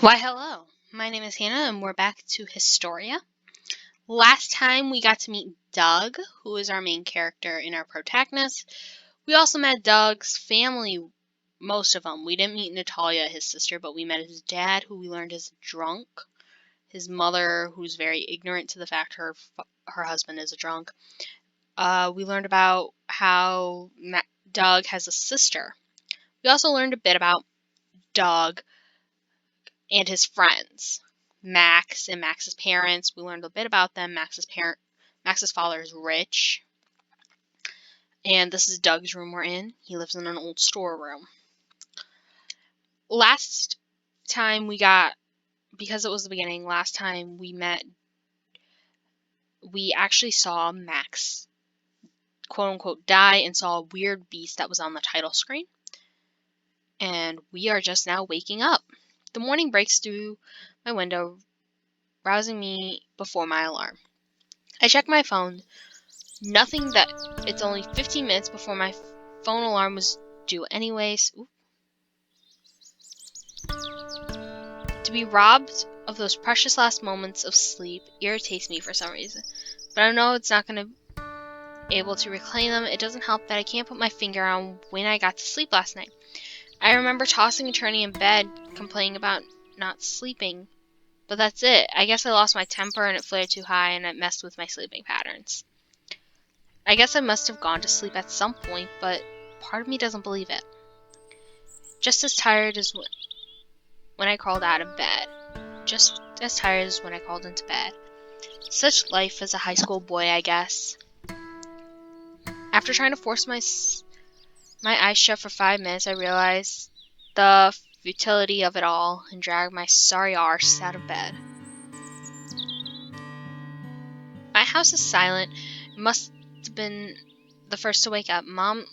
Why, hello. My name is Hannah, and we're back to Historia. Last time we got to meet Doug, who is our main character in our protagonist. We also met Doug's family, most of them. We didn't meet Natalia, his sister, but we met his dad, who we learned is drunk. His mother, who's very ignorant to the fact her husband is a drunk. We learned about how Doug has a sister. We also learned a bit about Doug and his friends, Max and Max's parents. We learned a bit about them. Max's father is rich, and this is Doug's room we're in. He lives in an old storeroom. Last time because it was the beginning, last time we met, we actually saw Max, quote unquote, die and saw a weird beast that was on the title screen. And we are just now waking up. The morning breaks through my window, rousing me before my alarm. I check my phone. Nothing that it's only 15 minutes before my phone alarm was due anyways. To be robbed of those precious last moments of sleep irritates me for some reason. But I know it's not going to be able to reclaim them. It doesn't help that I can't put my finger on when I got to sleep last night. I remember tossing and turning in bed, complaining about not sleeping. But that's it. I guess I lost my temper and it flared too high and it messed with my sleeping patterns. I guess I must have gone to sleep at some point, but part of me doesn't believe it. Just as tired as when I crawled out of bed. Just as tired as when I crawled into bed. Such life as a high school boy, I guess. After trying to force my eyes shut for 5 minutes, I realized the futility of it all and dragged my sorry arse out of bed. My house is silent. It must have been the first to wake up. Mom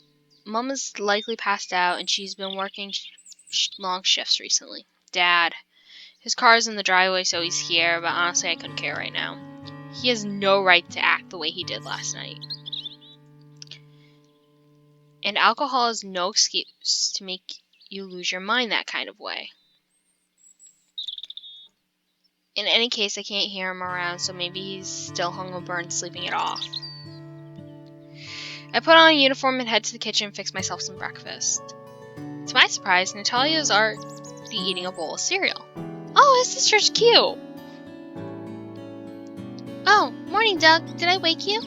is likely passed out, and she's been working long shifts recently. Dad. His car is in the driveway, so he's here, but honestly, I couldn't care right now. He has no right to act the way he did last night. And alcohol is no excuse to make you lose your mind that kind of way. In any case, I can't hear him around, so maybe he's still hungover and sleeping it off. I put on a uniform and head to the kitchen and fix myself some breakfast. To my surprise, Natalia's already eating a bowl of cereal. Oh, his sister's cute! Oh, morning, Doug. Did I wake you?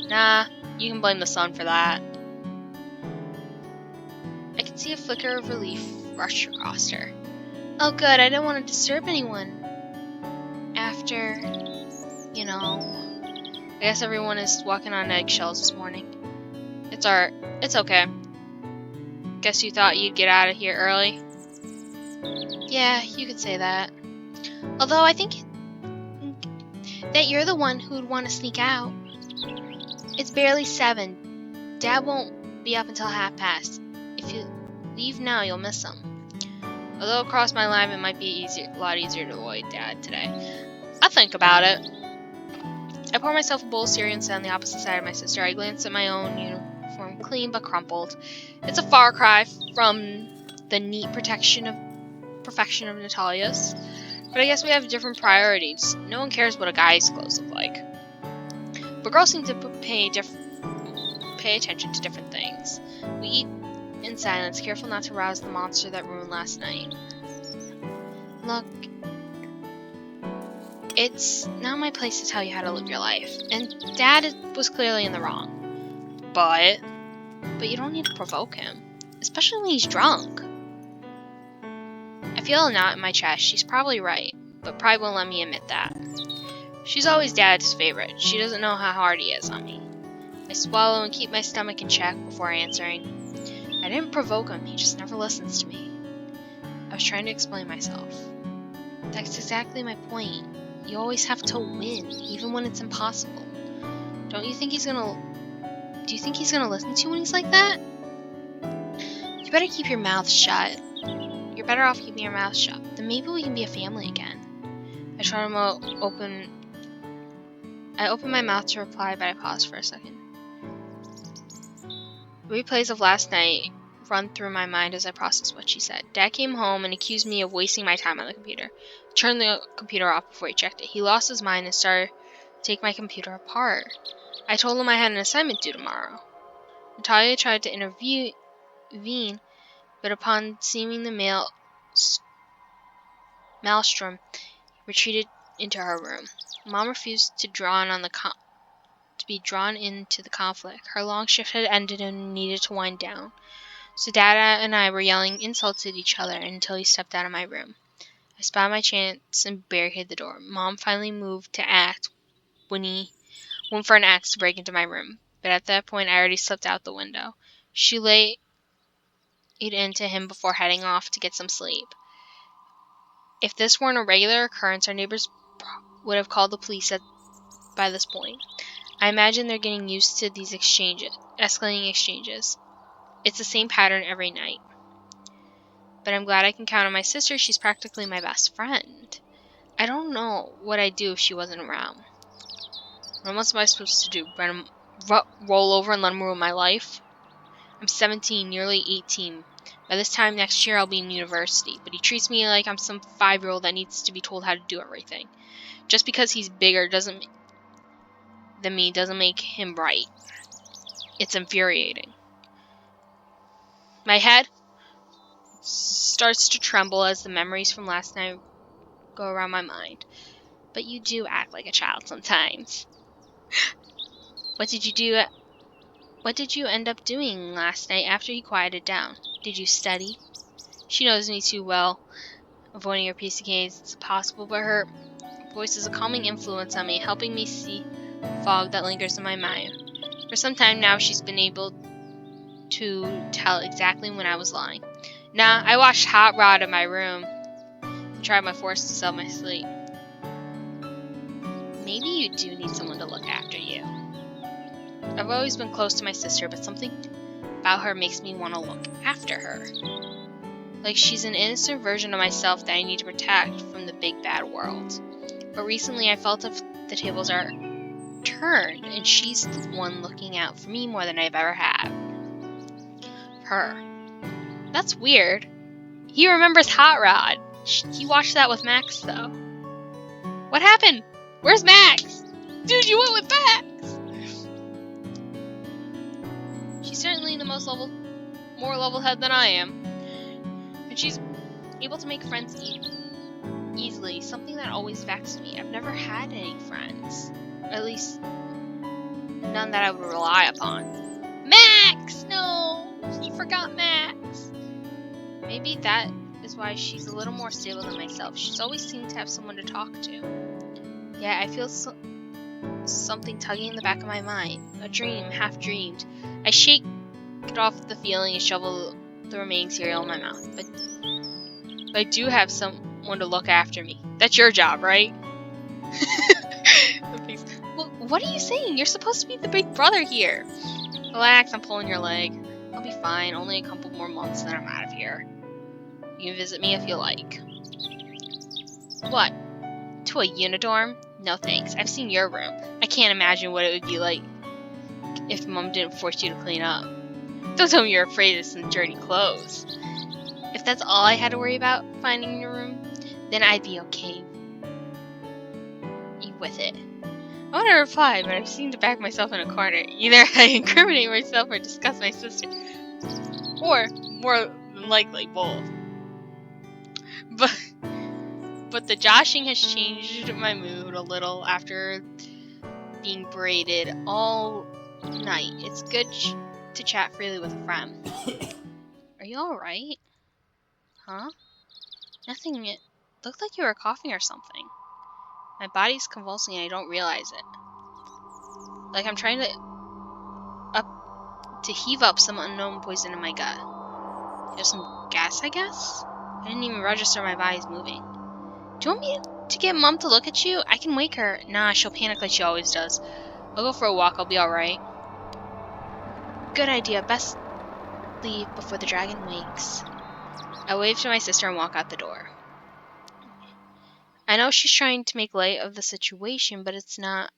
Nah, you can blame the sun for that. I could see a flicker of relief rush across her. Oh, good. I didn't want to disturb anyone. After, I guess everyone is walking on eggshells this morning. It's okay. Guess you thought you'd get out of here early? Yeah, you could say that. Although I think that you're the one who'd want to sneak out. It's barely 7. Dad won't be up until past. If you leave now, you'll miss him. Although across my line, it might be a lot easier to avoid Dad today. I'll think about it. I pour myself a bowl of cereal and sit on the opposite side of my sister. I glance at my own uniform, clean but crumpled. It's a far cry from the neat perfection of Natalia's. But I guess we have different priorities. No one cares what a guy's clothes look like. But girls seem to pay attention to different things. We eat in silence, careful not to rouse the monster that ruined last night. Look, it's not my place to tell you how to live your life. And Dad was clearly in the wrong. But you don't need to provoke him. Especially when he's drunk. I feel a knot in my chest. She's probably right. But pride won't let me admit that. She's always Dad's favorite. She doesn't know how hard he is on me. I swallow and keep my stomach in check before answering. I didn't provoke him. He just never listens to me. I was trying to explain myself. That's exactly my point. You always have to win, even when it's impossible. Do you think he's gonna listen to you when he's like that? You better keep your mouth shut. You're better off keeping your mouth shut. Then maybe we can be a family again. I try to open my mouth to reply, but I pause for a second. Replays of last night run through my mind as I processed what she said. Dad came home and accused me of wasting my time on the computer. I turned the computer off before he checked it. He lost his mind and started to take my computer apart. I told him I had an assignment due tomorrow. Natalia tried to intervene, but upon seeing the maelstrom, retreated into her room. Mom refused to be drawn into the conflict. Her long shift had ended and needed to wind down. So Dad and I were yelling insults at each other until he stepped out of my room. I spied my chance and barricaded the door. Mom finally moved to act went for an axe to break into my room, but at that point I already slipped out the window. She laid into him before heading off to get some sleep. If this weren't a regular occurrence, our neighbors would have called the police by this point. I imagine they're getting used to these escalating exchanges. It's the same pattern every night. But I'm glad I can count on my sister. She's practically my best friend. I don't know what I'd do if she wasn't around. What else am I supposed to do? Roll over and let him ruin my life? I'm 17, nearly 18. By this time next year, I'll be in university. But he treats me like I'm some 5-year-old that needs to be told how to do everything. Just because he's bigger than me doesn't make him right. It's infuriating. My head starts to tremble as the memories from last night go around my mind. But you do act like a child sometimes. What did you end up doing last night after he quieted down? Did you study? She knows me too well. Avoiding her piece of cake is possible, but her voice is a calming influence on me, helping me see fog that lingers in my mind. For some time now, she's been able to tell exactly when I was lying. Nah, I watched Hot Rod in my room and tried my force to sell my sleep. Maybe you do need someone to look after you. I've always been close to my sister, but something about her makes me want to look after her. Like she's an innocent version of myself that I need to protect from the big bad world. But recently I felt the tables are turned, and she's the one looking out for me more than I've ever had. Her. That's weird. He remembers Hot Rod. He watched that with Max, though. What happened? Where's Max? Dude, you went with Max! She's certainly the more level-headed than I am. And she's able to make friends easily, something that always vexed me. I've never had any friends. Or at least, none that I would rely upon. Max! No! He forgot Max! Maybe that is why she's a little more stable than myself. She's always seemed to have someone to talk to. Yeah, I feel something tugging in the back of my mind. A dream, half dreamed. I shake it off the feeling and shovel the remaining cereal in my mouth. But I do have someone to look after me. That's your job, right? Well, what are you saying? You're supposed to be the big brother here. Relax, I'm pulling your leg. I'll be fine. Only a couple more months, then I'm out of here. You can visit me if you like. What? To a unidorm? No thanks. I've seen your room. I can't imagine what it would be like if Mom didn't force you to clean up. Don't tell me you're afraid of some dirty clothes. If that's all I had to worry about finding your room, then I'd be okay with it. I want to reply, but I seem to back myself in a corner. Either I incriminate myself or discuss my sister. Or, more than likely, both. But the joshing has changed my mood a little after being berated all night. It's good to chat freely with a friend. Are you alright? Huh? Nothing. It looked like you were coughing or something. My body's convulsing and I don't realize it. Like I'm trying to heave up some unknown poison in my gut. There's some gas, I guess? I didn't even register my body's moving. Do you want me to get Mom to look at you? I can wake her. Nah, she'll panic like she always does. I'll go for a walk. I'll be alright. Good idea. Best leave before the dragon wakes. I wave to my sister and walk out the door. I know she's trying to make light of the situation, but it's not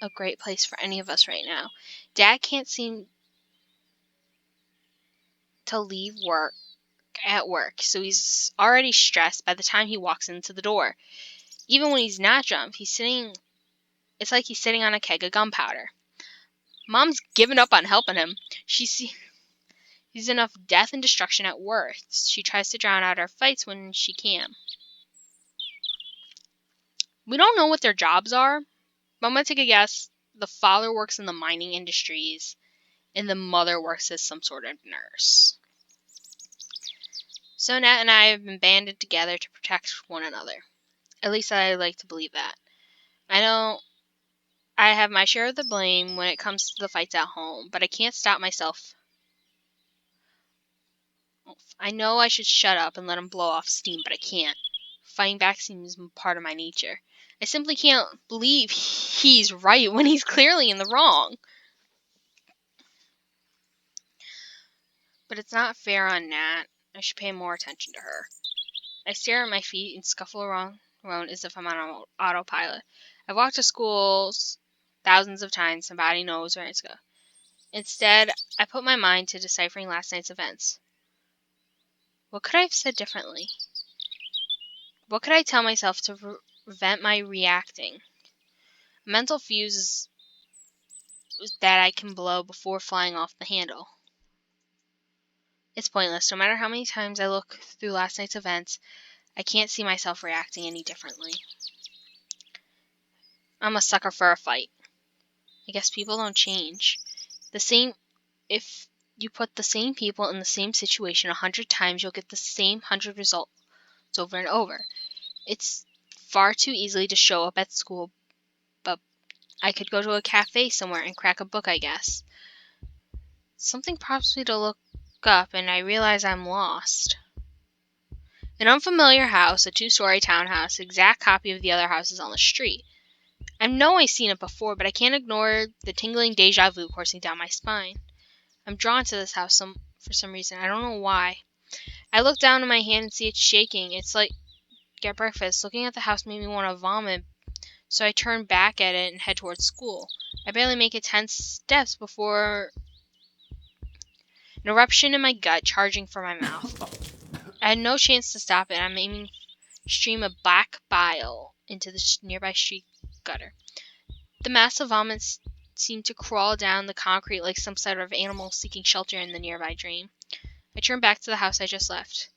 a great place for any of us right now. Dad can't seem to leave work at work, so he's already stressed by the time he walks into the door. Even when he's not drunk, it's like he's sitting on a keg of gunpowder. Mom's given up on helping him. She sees enough death and destruction at work. She tries to drown out our fights when she can. We don't know what their jobs are, but I'm going to take a guess. The father works in the mining industries, and the mother works as some sort of nurse. So Nat and I have been banded together to protect one another. At least I like to believe that. I know I have my share of the blame when it comes to the fights at home, but I can't stop myself. I know I should shut up and let him blow off steam, but I can't. Fighting back seems part of my nature. I simply can't believe he's right when he's clearly in the wrong. But it's not fair on Nat. I should pay more attention to her. I stare at my feet and scuffle around as if I'm on autopilot. I've walked to schools thousands of times, somebody knows where to go. Instead, I put my mind to deciphering last night's events. What could I have said differently? What could I tell myself to prevent my reacting? A mental fuse that I can blow before flying off the handle. It's pointless. No matter how many times I look through last night's events, I can't see myself reacting any differently. I'm a sucker for a fight. I guess people don't change. If you put the same people in the same situation 100 times, you'll get the same 100 results over and over. It's far too easy to show up at school, but I could go to a cafe somewhere and crack a book, I guess. Something prompts me to look up, and I realize I'm lost. An unfamiliar house, a 2-story townhouse, exact copy of the other houses on the street. I know I've seen it before, but I can't ignore the tingling deja vu coursing down my spine. I'm drawn to this house for some reason. I don't know why. I look down at my hand and see it shaking. It's like at breakfast. Looking at the house made me want to vomit, so I turn back at it and head towards school. I barely make it 10 steps before an eruption in my gut charging for my mouth. I had no chance to stop it. I'm aiming a stream of black bile into the nearby street gutter. The mass of vomit seemed to crawl down the concrete like some sort of animal seeking shelter in the nearby drain. I turn back to the house I just left.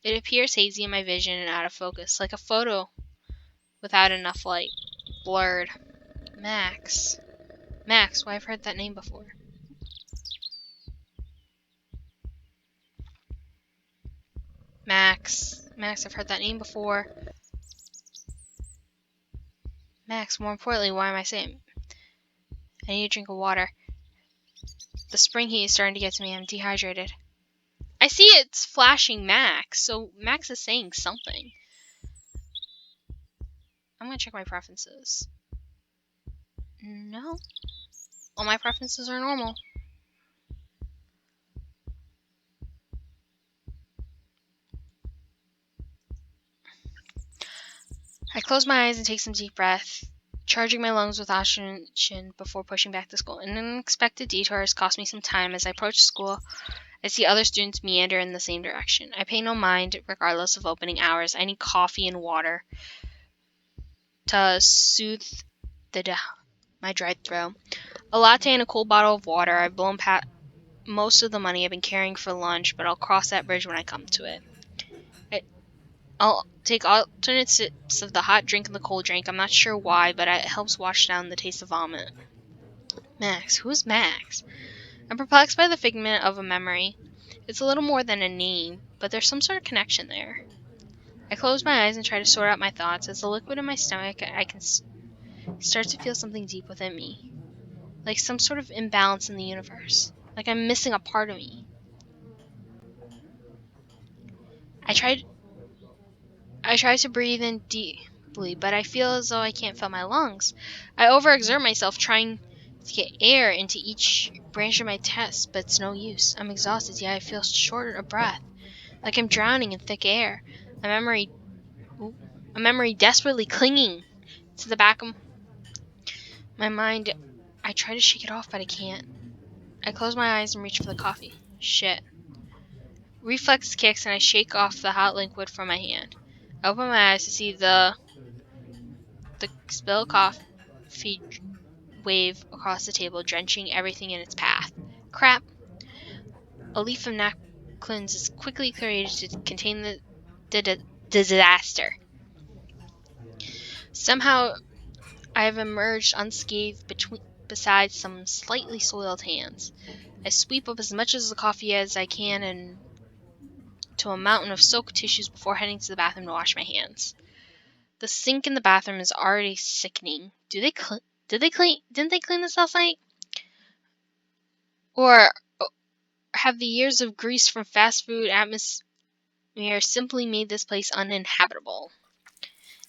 It appears hazy in my vision and out of focus, like a photo without enough light. Blurred. Max. Max, why, I've heard that name before. Max. Max, I've heard that name before. Max, more importantly, why am I saying? I need a drink of water. The spring heat is starting to get to me. I'm dehydrated. I see it's flashing Max, so Max is saying something. I'm gonna check my preferences. No. All my preferences are normal. I close my eyes and take some deep breath, charging my lungs with oxygen before pushing back to school. An unexpected detour has cost me some time. As I approach school, I see other students meander in the same direction. I pay no mind, regardless of opening hours. I need coffee and water to soothe my dried throat. A latte and a cool bottle of water. I've blown past most of the money I've been carrying for lunch, but I'll cross that bridge when I come to it. I'll take alternate sips of the hot drink and the cold drink. I'm not sure why, but it helps wash down the taste of vomit. Max. Who's Max? I'm perplexed by the figment of a memory. It's a little more than a name, but there's some sort of connection there. I close my eyes and try to sort out my thoughts. As the liquid in my stomach, I can start to feel something deep within me. Like some sort of imbalance in the universe. Like I'm missing a part of me. I try to breathe in deeply, but I feel as though I can't fill my lungs. I overexert myself trying to get air into each branch of my chest, but it's no use. I'm exhausted, yet I feel short of breath, like I'm drowning in thick air. A memory desperately clinging to the back of my mind. I try to shake it off, but I can't. I close my eyes and reach for the coffee. Shit. reflex kicks and I shake off the hot liquid from my hand. I open my eyes to see the spilled coffee wave across the table, drenching everything in its path. Crap! A leaf of napkins is quickly created to contain the disaster. Somehow, I have emerged unscathed beside some slightly soiled hands. I sweep up as much of the coffee as I can and to a mountain of soaked tissues before heading to the bathroom to wash my hands. The sink in the bathroom is already sickening. Didn't they clean this last night? Or have the years of grease from fast food atmosphere simply made this place uninhabitable?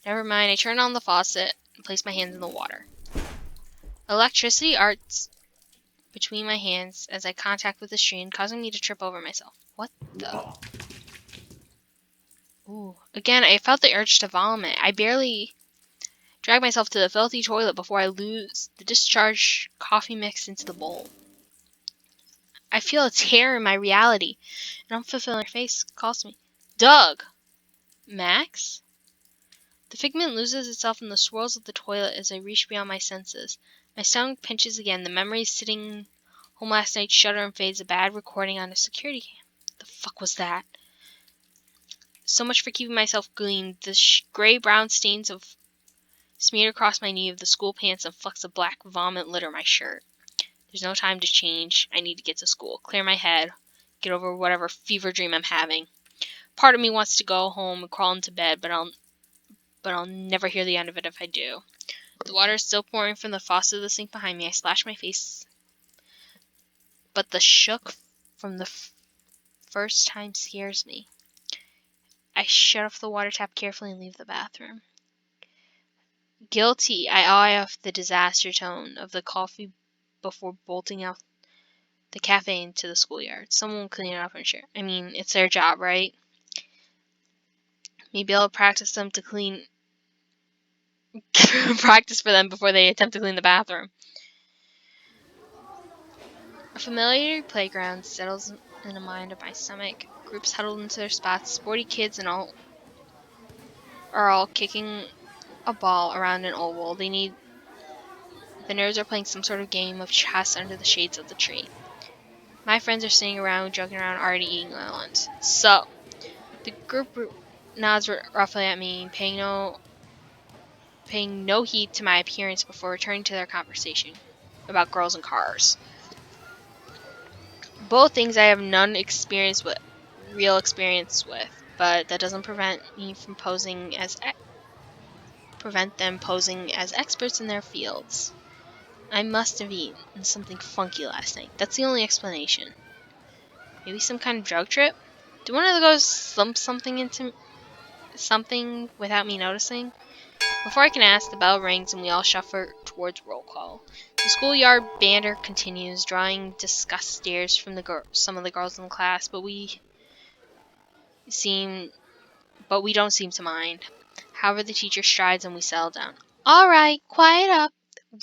Never mind, I turn on the faucet and place my hands in the water. Electricity arcs between my hands as I contact with the stream, causing me to trip over myself. What the? Ooh. Again, I felt the urge to vomit. I barely drag myself to the filthy toilet before I lose the discharged coffee mix into the bowl. I feel a tear in my reality. An unfulfilling face calls me. Doug! Max? The figment loses itself in the swirls of the toilet as I reach beyond my senses. My stomach pinches again. The memories sitting home last night shudder and fades. A bad recording on a security cam. The fuck was that? So much for keeping myself clean. The gray-brown stains of smeared across my knee of the school pants and flecks of black vomit litter my shirt. There's no time to change. I need to get to school, clear my head, get over whatever fever dream I'm having. Part of me wants to go home and crawl into bed, but I'll never hear the end of it if I do. The water is still pouring from the faucet of the sink behind me. I splash my face, but the shook from the first time scares me. I shut off the water tap carefully and leave the bathroom. Guilty, I eye off the disaster tone of the coffee before bolting out the cafe into the schoolyard. Someone will clean it up and share. I mean, it's their job, right? Maybe I'll practice for them before they attempt to clean the bathroom. A familiar playground settles in the mind of my stomach. Groups huddled into their spots, sporty kids and all are all kicking a ball around an oval. The nerds are playing some sort of game of chess under the shades of the tree. My friends are sitting around, joking around, already eating my lunch. So, the group nods roughly at me, paying no heed to my appearance before returning to their conversation about girls and cars. Both things I have none real experience with, but that doesn't prevent them posing as experts in their fields. I must have eaten something funky last night. That's the only explanation. Maybe some kind of drug trip? Do one of the ghosts slump something into something without me noticing? Before I can ask, the bell rings and we all shuffle towards roll call. The schoolyard banter continues, drawing disgust stares from some of the girls in the class, but we don't seem to mind. However, the teacher strides and we settle down. All right, quiet up.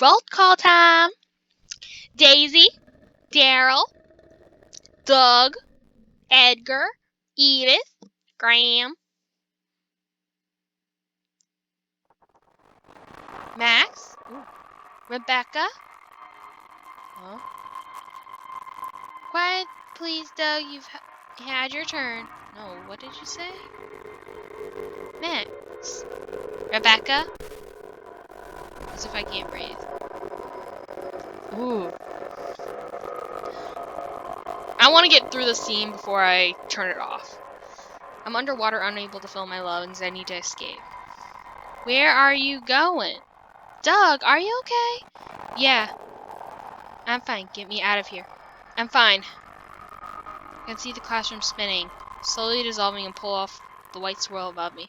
Roll call time. Daisy, Daryl, Doug, Edgar, Edith, Graham, Max, Rebecca. Huh? Quiet, please, Doug. You've had your turn. No, what did you say? Max. Rebecca. As if I can't breathe. Ooh. I want to get through the scene before I turn it off. I'm underwater, unable to fill my lungs. I need to escape. Where are you going? Doug, are you okay? Yeah. I'm fine. Get me out of here. I'm fine. I can see the classroom spinning, slowly dissolving and pull off the white swirl above me.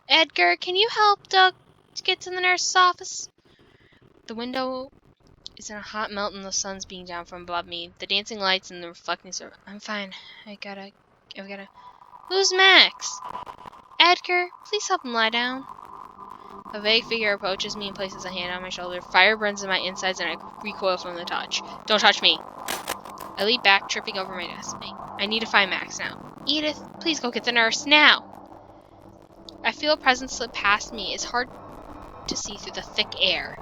Edgar, can you help Doug to get to the nurse's office? The window is in a hot melt and the sun's beating down from above me. The dancing lights and the reflecting surface. I'm fine. I gotta. Who's Max? Edgar, please help him lie down. A vague figure approaches me and places a hand on my shoulder. Fire burns in my insides and I recoil from the touch. Don't touch me. I leap back, tripping over my nestmate. I need to find Max now. Edith, please go get the nurse, now! I feel a presence slip past me. It's hard to see through the thick air.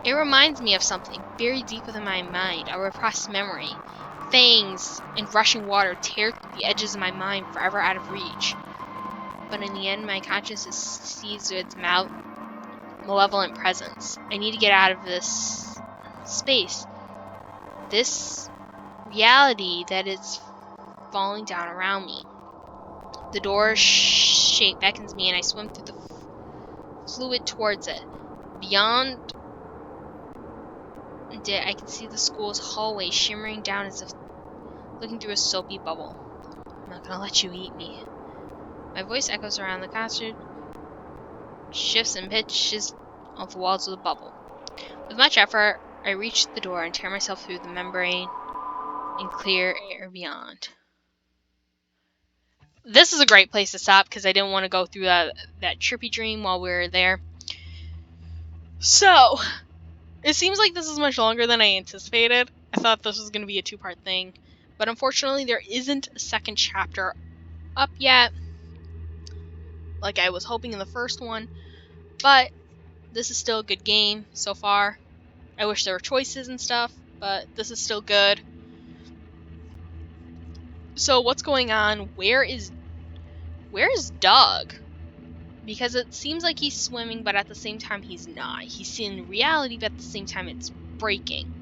It reminds me of something buried deep within my mind, a repressed memory. Fangs and rushing water tear through the edges of my mind, forever out of reach. But in the end, my consciousness sees its malevolent presence. I need to get out of this space, this reality that is falling down around me. The door's shape beckons me, and I swim through the fluid towards it. Beyond it, I can see the school's hallway shimmering down as if looking through a soapy bubble. I'm not gonna let you eat me. My voice echoes around the concert, shifts and pitches off the walls of the bubble. With much effort, I reach the door and tear myself through the membrane and clear air beyond. This is a great place to stop because I didn't want to go through that trippy dream while we were there. So, it seems like this is much longer than I anticipated. I thought this was going to be a 2-part thing. But unfortunately, there isn't a second chapter up yet, like I was hoping in the first one. But this is still a good game so far. I wish there were choices and stuff, but this is still good. So what's going on? Where is Doug? Because it seems like he's swimming, but at the same time he's not. He's in reality, but at the same time it's breaking.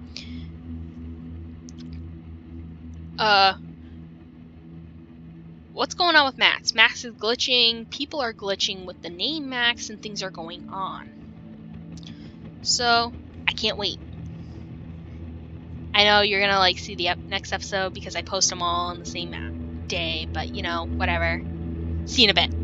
What's going on with Max? Max is glitching, people are glitching with the name Max, and things are going on. So, I can't wait. I know you're gonna see the next episode because I post them all on the same day, but whatever. See you in a bit.